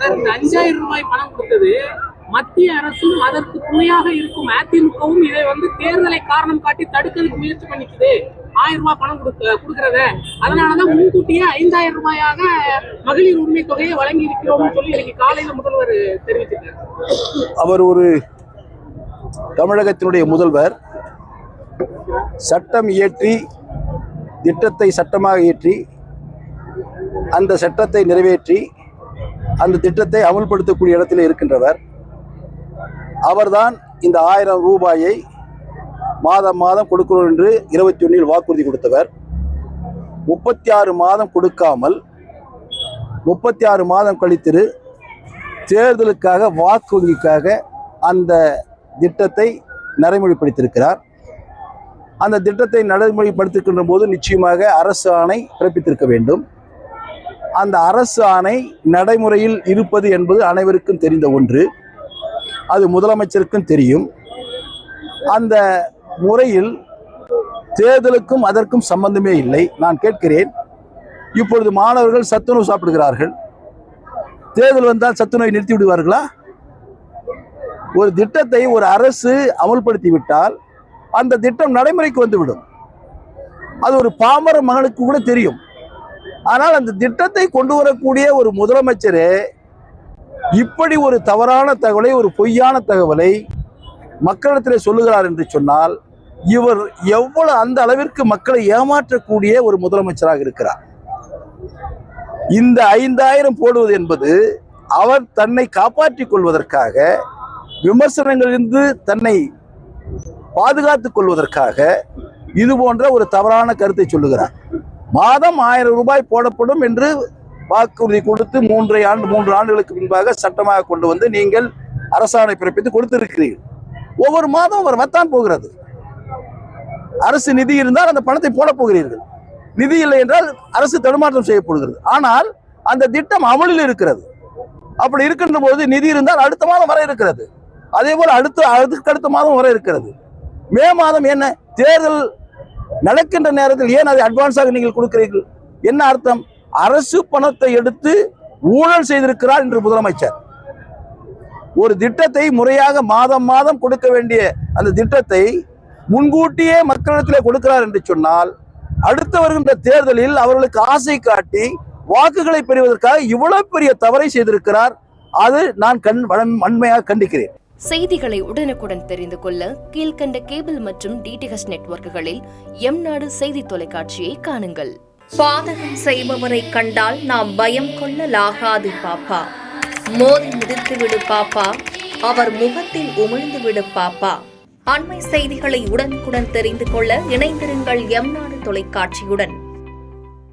இந்த 5000 ரூபாய் பணம் கொடுத்தது மத்திய அரசும் அதற்கு துணையாக இருக்கும் அதிமுகவும் இதை தேர்தலை காரணம் காட்டி தடுக்கிறதுக்கு முயற்சி பண்ணிக்குது. 1000 ரூபாய் பணம் கொடுக்கறத அதனாலதான் முன்கூட்டியே 5000 ரூபாயாக மகளிர் உரிமை தொகையை வழங்கி இருக்கிறோம் சொல்லி இன்னைக்கு காலையில முதல்வர் தெரிவிச்சிருக்காரு. அவர் ஒரு தமிழகத்தினுடைய முதல்வர் சட்டம் இயற்றி திட்டத்தை சட்டமாக இயற்றி அந்த சட்டத்தை நிறைவேற்றி அந்த திட்டத்தை அமல்படுத்தக்கூடிய இடத்தில் இருக்கின்றவர். அவர்தான் இந்த 1000 ரூபாயை மாதம் மாதம் கொடுக்கிறோம் என்று 21 வாக்குறுதி கொடுத்தவர். 36 மாதம் கொடுக்காமல் 36 மாதம் கழித்து தேர்தலுக்காக வாக்கு வங்கிக்காக அந்த திட்டத்தை நடைமுறைப்படுத்தியிருக்கிறார். அந்த திட்டத்தை நடைமுறைப்படுத்துகின்ற போது நிச்சயமாக அரசு ஆணை பிறப்பித்திருக்க வேண்டும். அந்த அரசு ஆணை நடைமுறையில் இருப்பது என்பது அனைவருக்கும் தெரிந்த ஒன்று. அது முதலமைச்சருக்கும் தெரியும். அந்த முறையில் தேர்தலுக்கும் அதற்கும் சம்பந்தமே இல்லை. நான் கேட்கிறேன், இப்பொழுது மாணவர்கள் சத்துணவு சாப்பிடுகிறார்கள். தேர்தல் வந்தால் சத்துணவை நிறுத்தி விடுவார்களா? ஒரு திட்டத்தை ஒரு அரசு அமல்படுத்திவிட்டால் அந்த திட்டம் நடைமுறைக்கு வந்துவிடும். அது ஒரு பாமர மகனுக்கு கூட தெரியும். ஆனால் அந்த திட்டத்தை கொண்டு வரக்கூடிய ஒரு முதலமைச்சரே இப்படி ஒரு தவறான தகவலை, ஒரு பொய்யான தகவலை மக்களிடத்தில் சொல்லுகிறார் என்று சொன்னால் இவர் எவ்வளவு அந்த அளவிற்கு மக்களை ஏமாற்றக்கூடிய ஒரு முதலமைச்சராக இருக்கிறார். இந்த 5000 போடுவது என்பது அவர் தன்னை காப்பாற்றிக் கொள்வதற்காக, விமர்சனங்களிலிருந்து தன்னை பாதுகாத்துக் கொள்வதற்காக இது போன்ற ஒரு தவறான கருத்தை சொல்லுகிறார். மாதம் 1000 ரூபாய் போடப்படும் என்று வாக்குறுதி கொடுத்து 3 ஆண்டுகளுக்கு முன்பாக சட்டமாக கொண்டு வந்து நீங்கள் அரசாணை பிறப்பித்து கொடுத்திருக்கிறீர்கள். ஒவ்வொரு மாதம் அவர் வத்தான் போகிறது. அரசு நிதி இருந்தால் அந்த பணத்தை போட போகிறீர்கள். நிதி இல்லை என்றால் அரசு தடுமாற்றம் செய்யப்படுகிறது. ஆனால் அந்த திட்டம் அமலில் இருக்கிறது. அப்படி இருக்கின்ற போது நிதி இருந்தால் அடுத்த மாதம் வர இருக்கிறது. அதே போல அடுத்த மாதம் வர இருக்கிறது. மே மாதம் என்ன தேர்தல் நடக்கின்ற நேரத்தில் ஏன் அதை அட்வான்ஸாக நீங்கள் கொடுக்கிறீர்கள்? என்ன அர்த்தம்? அரசு பணத்தை எடுத்து ஊழல் செய்திருக்கிறார் என்று முதலமைச்சர். ஒரு திட்டத்தை முறையாக மாதம் மாதம் கொடுக்க வேண்டிய அந்த திட்டத்தை முன்கூட்டியே மக்களிடத்தில் கொடுக்கிறார் என்று சொன்னால் அடுத்து வருகின்ற தேர்தலில் அவர்களுக்கு ஆசை காட்டி வாக்குகளை பெறுவதற்காக இவ்வளவு பெரிய தவறை செய்திருக்கிறார். அது நான் வன்மையாக கண்டிக்கிறேன். செய்திகளை உடனுக்குடன் தெரிந்து கொள்ள கீழ்கண்ட கேபிள் மற்றும் டிடிஹெச் நெட்வொர்க்குகளில் எம்நாடு செய்தி தொலைக்காட்சியை காணுங்கள். பாதகம் செய்பவரை கண்டால் நாம் பயம் கொள்ளலாகாது பாப்பா. மோதி மிதித்து விடு பாப்பா, அவர் முகத்தில் உமிழ்ந்து விடு பாப்பா. அண்மை செய்திகளை உடனுக்குடன் தெரிந்து கொள்ள இணைந்திருங்கள் எம்நாடு தொலைக்காட்சியுடன்.